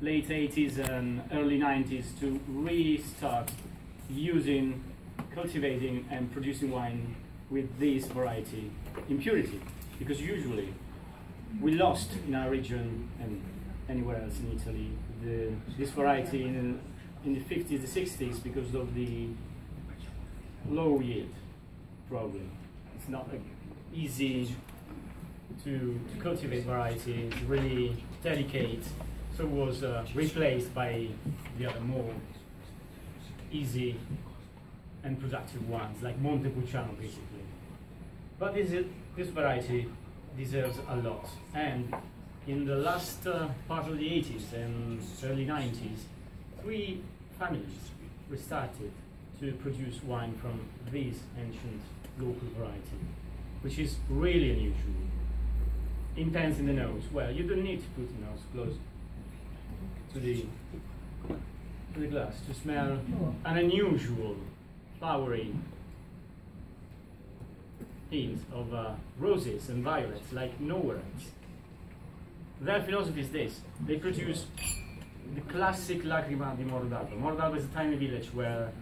Late 80s and early 90s to really start using, cultivating and producing wine with this variety in purity, because usually we lost in our region and anywhere else in Italy this variety in the 50s, the 60s, because of the low yield. Probably it's not easy to cultivate variety. It's really delicate, so it was replaced by the other more easy and productive ones like Montepulciano, basically. But this variety deserves a lot, and in the last part of the 80s and early 90s, 3 families restarted to produce wine from this ancient local variety, which is really unusual. Intense in the nose. Well, you don't need to put the nose close to the glass to smell an unusual flowery hint of roses and violets like nowhere else. Their philosophy is this: they produce the classic Lacrima di Morro. Morro is a tiny village where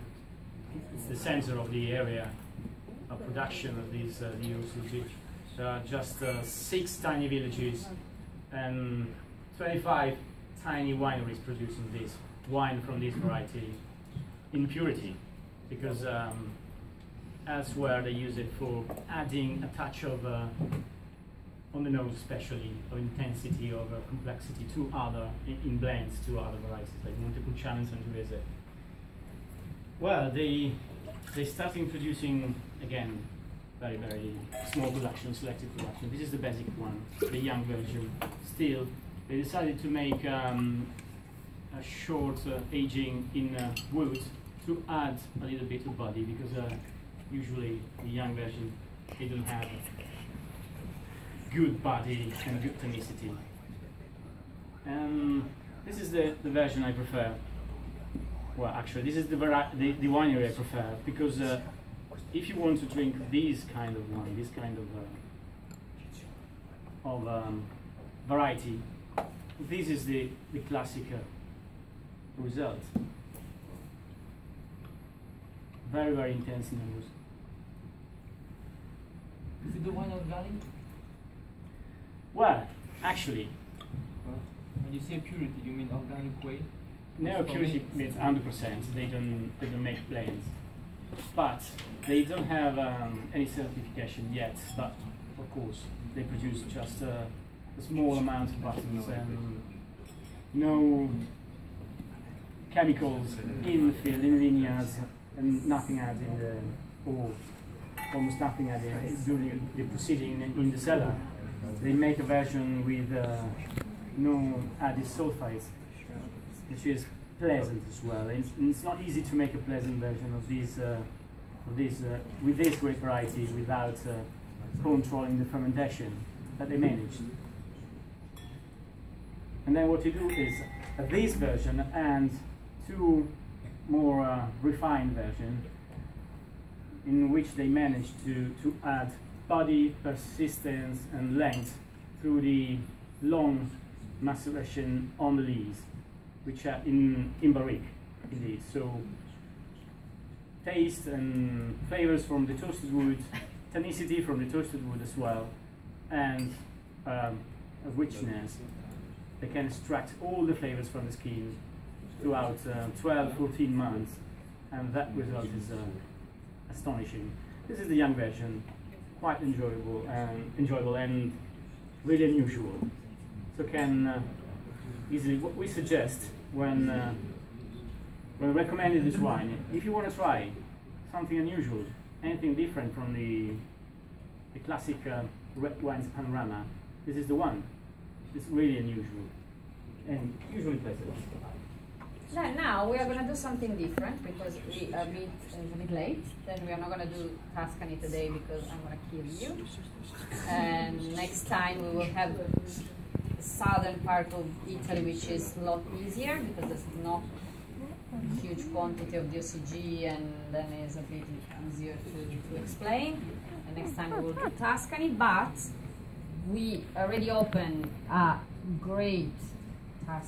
it's the center of the area of production of these ROSSODISERA. There are just 6 tiny villages and 25 tiny wineries producing this wine from this variety in purity, because elsewhere they use it for adding a touch of on the nose, especially of intensity, of complexity to other in blends to other varieties like Montepulciano and Sangiovese. Well, they started producing again very, very small production, selective production. This is the basic one, the young version. Still, they decided to make a short aging in wood to add a little bit of body, because usually the young version, they don't have good body and good tonicity. This is the version I prefer. Well, actually, this is the winery I prefer, because if you want to drink this kind of wine, this kind of variety, this is the classic result. Very, very intense in the nose. Is it the wine organic? Well, actually, when you say purity, you mean organic way? No, purity means 100%. They don't make blends, but they don't have any certification yet. But of course, they produce just a small amount of bottles and no chemicals in the field, in vineyards, and nothing added in the, or almost nothing added during the proceeding in the cellar. They make a version with no added sulfites, which is pleasant as well. And it's not easy to make a pleasant version of with this grape variety without controlling the fermentation, but they managed. And then what you do is this version and 2 more refined versions, in which they managed to add body, persistence and length through the long maceration on the lees, which are in barrique indeed. So taste and flavors from the toasted wood, tonicity from the toasted wood as well, and a richness. They can extract all the flavors from the skin throughout 12-14 months, and that result is astonishing. This is the young version, quite enjoyable and really unusual. So can easily, what we suggest when recommending this wine, if you want to try something unusual, anything different from the classic red wines panorama, this is the one. It's really unusual and usually pleasant. Now we are going to do something different, because we are a bit late. Then we are not going to do Tuscany today because I'm going to kill you. And next time we will have the southern part of Italy, which is a lot easier because there's not a huge quantity of DOCG, and then it's a bit easier to explain. And next time we will do Tuscany, but we already opened a great Tuscany.